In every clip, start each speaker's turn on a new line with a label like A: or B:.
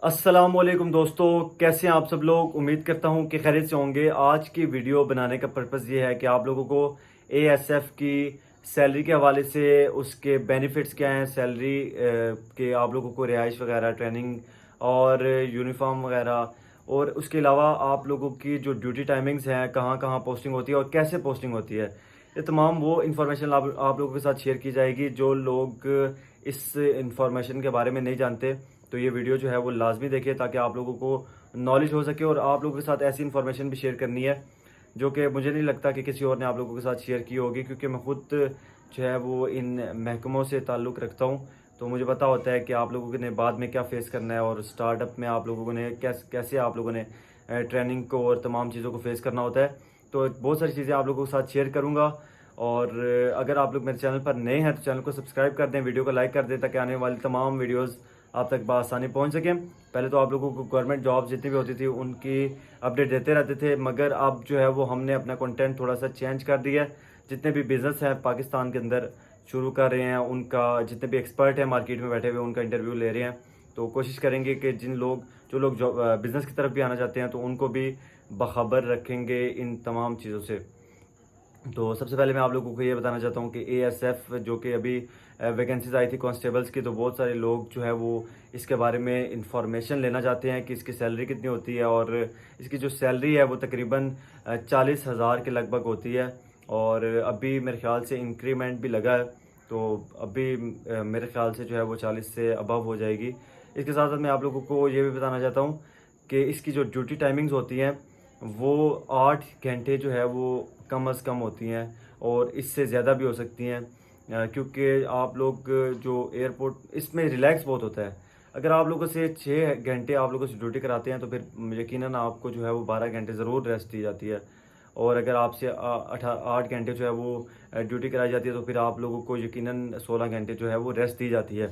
A: अस्सलामुअलैकुम दोस्तों, कैसे हैं आप सब लोग। उम्मीद करता हूं कि खैरियत से होंगे। आज की वीडियो बनाने का पर्पज़ ये है कि आप लोगों को एएसएफ की सैलरी के हवाले से उसके बेनिफिट्स क्या हैं, सैलरी के आप लोगों को रिहाइश वगैरह, ट्रेनिंग और यूनिफॉर्म वगैरह, और उसके अलावा आप लोगों की जो ड्यूटी टाइमिंग्स हैं, कहाँ कहाँ पोस्टिंग होती है और कैसे पोस्टिंग होती है, ये तमाम वो इन्फॉर्मेशन आप लोगों के साथ शेयर की जाएगी। जो लोग इस इंफॉर्मेशन के बारे में नहीं जानते तो ये वीडियो जो है वो लाजमी देखिए, ताकि आप लोगों को नॉलेज हो सके। और आप लोगों के साथ ऐसी इन्फॉर्मेशन भी शेयर करनी है जो कि मुझे नहीं लगता कि किसी और ने आप लोगों के साथ शेयर की होगी, क्योंकि मैं खुद जो है वो इन महकमों से ताल्लुक़ रखता हूँ। तो मुझे पता होता है कि आप लोगों ने बाद में क्या फेस करना है, और स्टार्टअप में आप लोगों ने कैसे आप लोगों ने ट्रेनिंग को और तमाम चीज़ों को फेस करना होता है। तो बहुत सारी चीज़ें आप लोगों के साथ शेयर करूँगा। और अगर आप लोग मेरे चैनल पर नए हैं तो चैनल को सब्सक्राइब कर दें, वीडियो को लाइक कर दें, ताकि आने वाली तमाम वीडियोस आप तक बआसानी पहुंच सकें। पहले तो आप लोगों को गवर्नमेंट जॉब जितनी भी होती थी उनकी अपडेट देते रहते थे, मगर अब जो है वो हमने अपना कंटेंट थोड़ा सा चेंज कर दिया है। जितने भी बिज़नेस हैं पाकिस्तान के अंदर शुरू कर रहे हैं, उनका जितने भी एक्सपर्ट हैं मार्केट में बैठे हुए उनका इंटरव्यू ले रहे हैं। तो कोशिश करेंगे कि जो लोग बिज़नेस की तरफ भी आना चाहते हैं तो उनको भी बाखबर रखेंगे इन तमाम चीज़ों से। तो सबसे पहले मैं आप लोगों को ये बताना चाहता हूँ कि एएसएफ जो कि अभी वैकेंसीज आई थी कांस्टेबल्स की, तो बहुत सारे लोग जो है वो इसके बारे में इंफॉर्मेशन लेना चाहते हैं कि इसकी सैलरी कितनी होती है। और इसकी जो सैलरी है वो तकरीबन 40,000 के लगभग होती है। और अभी मेरे ख्याल से इंक्रीमेंट भी लगा है, तो अभी मेरे ख्याल से जो है वो 40 से अबव हो जाएगी। इसके साथ साथ मैं आप लोगों को ये भी बताना चाहता हूँ कि इसकी जो ड्यूटी टाइमिंग्स होती हैं वो 8 घंटे जो है वो कम अज़ कम होती हैं, और इससे ज़्यादा भी हो सकती हैं, क्योंकि आप लोग जो एयरपोर्ट इसमें रिलैक्स बहुत होता है। अगर आप लोगों से 6 घंटे आप लोगों से ड्यूटी कराते हैं तो फिर यकीनन आपको जो है वो 12 घंटे ज़रूर रेस्ट दी जाती है। और अगर आपसे 8 घंटे जो है वो ड्यूटी कराई जाती है तो फिर आप लोगों को यकीनन 16 घंटे जो है वो रेस्ट दी जाती है।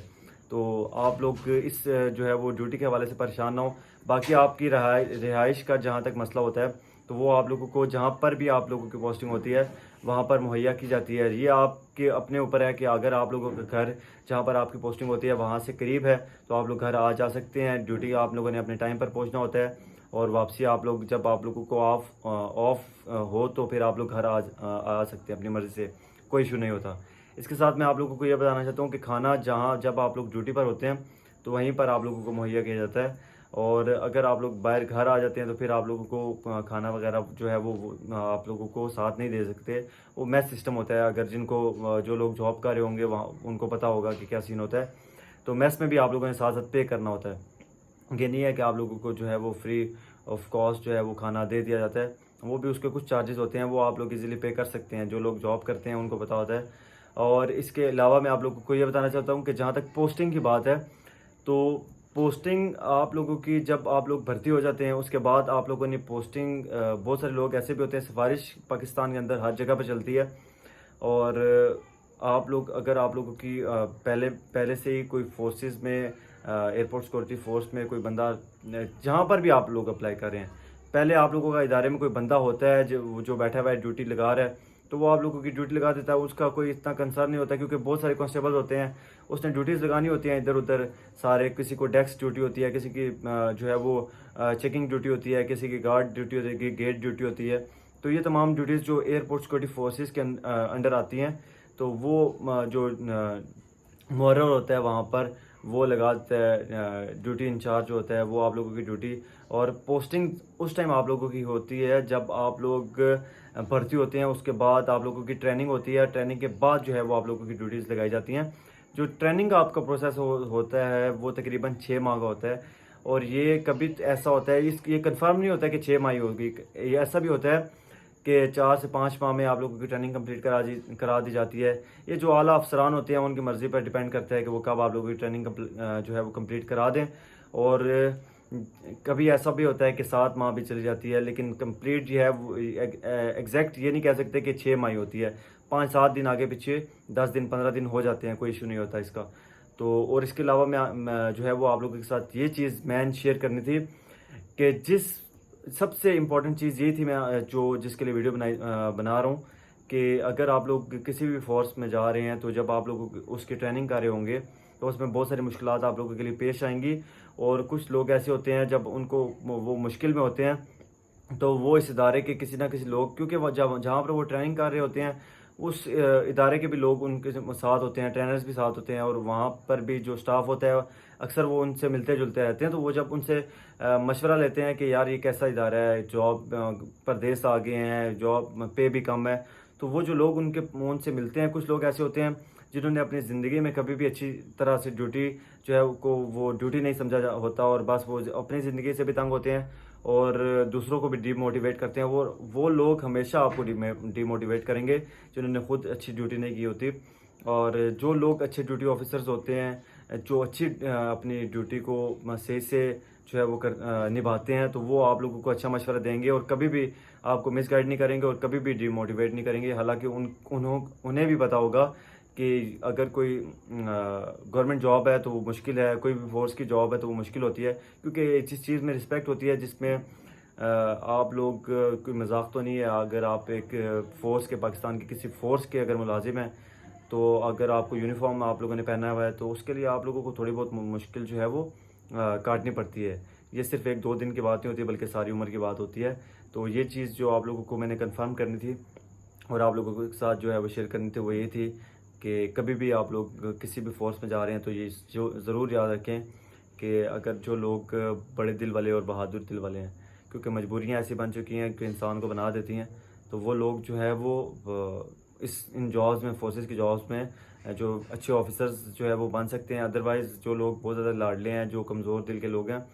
A: तो आप लोग इस जो है वो ड्यूटी के हवाले से परेशान ना हो। बाकी आपकी रिहाइश का जहाँ तक मसला होता है तो वो आप लोगों को जहाँ पर भी आप लोगों की पोस्टिंग होती है वहाँ पर मुहैया की जाती है। ये आपके अपने ऊपर है कि अगर आप लोगों का घर जहाँ पर आपकी पोस्टिंग होती है वहाँ से करीब है तो आप लोग घर आ जा सकते हैं। ड्यूटी आप लोगों ने अपने टाइम पर पहुँचना होता है, और वापसी आप लोग जब आप लोगों को ऑफ हो तो फिर आप लोग घर आ सकते हैं अपनी मर्ज़ी से, कोई इशू नहीं होता। इसके साथ मैं आप लोगों को यह बताना चाहता हूँ कि खाना जहाँ जब आप लोग ड्यूटी पर होते हैं तो वहीं पर आप लोगों को मुहैया किया जाता है। और अगर आप लोग बाहर घर आ जाते हैं तो फिर आप लोगों को खाना वगैरह जो है वो आप लोगों को साथ नहीं दे सकते। वो मैस सिस्टम होता है। अगर जो लोग जॉब कर रहे होंगे वहाँ उनको पता होगा कि क्या सीन होता है। तो मैस में भी आप लोगों ने साथ साथ पे करना होता है। ये नहीं है कि आप लोगों को जो है वो फ्री ऑफ कॉस्ट जो है वो खाना दे दिया जाता है। वो भी उसके कुछ चार्जेस होते हैं, वो आप लोग इजीली पे कर सकते हैं। जो लोग जॉब करते हैं उनको पता होता है। और इसके अलावा मैं आप लोगों को ये बताना चाहता हूँ कि जहाँ तक पोस्टिंग की बात है, तो पोस्टिंग आप लोगों की जब आप लोग भर्ती हो जाते हैं उसके बाद आप लोगों ने पोस्टिंग, बहुत सारे लोग ऐसे भी होते हैं, सिफारिश पाकिस्तान के अंदर हर जगह पर चलती है। और आप लोग अगर आप लोगों की पहले पहले से ही कोई फोर्सेस में, एयरपोर्ट सिक्योरिटी फोर्स में कोई बंदा, जहाँ पर भी आप लोग अप्लाई कर रहे हैं, पहले आप लोगों का इदारे में कोई बंदा होता है जो बैठा हुआ है ड्यूटी लगा रहा है, तो वो आप लोगों की ड्यूटी लगा देता है। उसका कोई इतना कंसर्न नहीं होता, क्योंकि बहुत सारे कांस्टेबल होते हैं, उसने ड्यूटीज़ लगानी होती हैं इधर उधर सारे। किसी को डेस्क ड्यूटी होती है, किसी की जो है वो चेकिंग ड्यूटी होती है, किसी की गार्ड ड्यूटी होती है, गेट ड्यूटी होती है। तो ये तमाम ड्यूटीज़ जो एयरपोर्ट सिक्योरिटी फोर्सेस के अंडर आती हैं, तो वो जो मुहर्रर होता है वहाँ पर वो लगा देता है। ड्यूटी इंचार्ज होता है वो आप लोगों की ड्यूटी और पोस्टिंग उस टाइम आप लोगों की होती है जब आप लोग भर्ती होते हैं। उसके बाद आप लोगों की ट्रेनिंग होती है। ट्रेनिंग के बाद जो है वो आप लोगों की ड्यूटीज़ लगाई जाती हैं। जो ट्रेनिंग का आपका प्रोसेस होता है वो तकरीबन 6 माह का होता है। और ये कभी ऐसा होता है, ये कंफर्म नहीं होता है कि 6 माह ही होगी। ये ऐसा भी होता है कि 4 से 5 माह में आप लोगों की ट्रेनिंग कंप्लीट करा दी जाती है। ये जो आला अफसरान होते हैं उनकी मर्ज़ी पर डिपेंड करता है कि वो कब आप लोगों की ट्रेनिंग जो है वो कंप्लीट करा दें। और कभी ऐसा भी होता है कि 7 माह भी चली जाती है, लेकिन कंप्लीट जो है वो एग्जैक्ट ये नहीं कह सकते कि 6 माह ही होती है। 5-7 दिन आगे पीछे, 10 दिन 15 दिन हो जाते हैं, कोई इशू नहीं होता इसका। तो और इसके अलावा मैं जो है वो आप लोगों के साथ ये चीज़ मैं शेयर करनी थी कि सबसे इम्पॉर्टेंट चीज़ ये थी, मैं जिसके लिए वीडियो बना रहा हूँ, कि अगर आप लोग किसी भी फोर्स में जा रहे हैं तो जब आप लोग उसकी ट्रेनिंग कर रहे होंगे तो उसमें बहुत सारी मुश्किलात आप लोगों के लिए पेश आएंगी। और कुछ लोग ऐसे होते हैं जब उनको वो मुश्किल में होते हैं तो वो इस इदारे के किसी ना किसी लोग, क्योंकि वो जब जहाँ पर वो ट्रेनिंग कर रहे होते हैं उस इदारे के भी लोग उनके साथ होते हैं, ट्रेनर्स भी साथ होते हैं, और वहाँ पर भी जो स्टाफ होता है अक्सर वो उनसे मिलते जुलते रहते हैं। तो वो जब उनसे मशवरा लेते हैं कि यार ये कैसा इदारा है, जॉब परदेस आ गए हैं, जॉब पे भी कम है, तो वो जो लोग उनके उनसे मिलते हैं, कुछ लोग ऐसे होते हैं जिन्होंने अपनी ज़िंदगी में कभी भी अच्छी तरह से ड्यूटी जो है को वो ड्यूटी नहीं समझा होता, और बस वो अपनी ज़िंदगी से भी तंग होते हैं और दूसरों को भी डीमोटिवेट करते हैं। वो लोग हमेशा आपको डीमोटिवेट करेंगे जिन्होंने खुद अच्छी ड्यूटी नहीं की होती। और जो लोग अच्छे ड्यूटी ऑफिसर्स होते हैं, जो अच्छी अपनी ड्यूटी को सही से जो है वो निभाते हैं, तो वो आप लोगों को अच्छा मशवरा देंगे और कभी भी आपको मिसगाइड नहीं करेंगे और कभी भी डीमोटिवेट नहीं करेंगे। हालांकि उन्हें भी पता होगा कि अगर कोई गवर्नमेंट जॉब है तो वो मुश्किल है, कोई भी फोर्स की जॉब है तो वो मुश्किल होती है, क्योंकि जिस चीज़ में रिस्पेक्ट होती है, जिसमें आप लोग कोई मजाक तो नहीं है, अगर आप एक फ़ोर्स के, पाकिस्तान की किसी फ़ोर्स के अगर मुलाजिम हैं, तो अगर आपको यूनिफॉर्म आप लोगों ने पहना हुआ है तो उसके लिए आप लोगों को थोड़ी बहुत मुश्किल जो है वो काटनी पड़ती है। ये सिर्फ 1-2 दिन की बात नहीं होती बल्कि सारी उम्र की बात होती है। तो ये चीज़ जो आप लोगों को मैंने कंफर्म करनी थी और आप लोगों के साथ जो है वो शेयर करनी थी, वो ये थी कि कभी भी आप लोग किसी भी फोर्स में जा रहे हैं तो ये जो ज़रूर याद रखें कि अगर जो लोग बड़े दिल वाले और बहादुर दिल वाले हैं, क्योंकि मजबूरियां ऐसी बन चुकी हैं कि इंसान को बना देती हैं, तो वो लोग जो है वो इन जॉब्स में, फोर्सेस की जॉब्स में जो अच्छे ऑफिसर्स जो है वो बन सकते हैं। अदरवाइज़ जो लोग बहुत ज़्यादा लाडले हैं, जो कमज़ोर दिल के लोग हैं,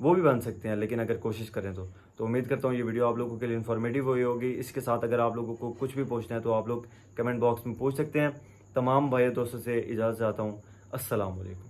A: वो भी बन सकते हैं, लेकिन अगर कोशिश करें तो उम्मीद करता हूँ ये वीडियो आप लोगों के लिए इन्फॉर्मेटिव हुई होगी। इसके साथ अगर आप लोगों को कुछ भी पूछना है तो आप लोग कमेंट बॉक्स में पूछ सकते हैं। तमाम भाई दोस्तों से इजाज़त चाहता हूँ। अस्सलाम वालेकुम।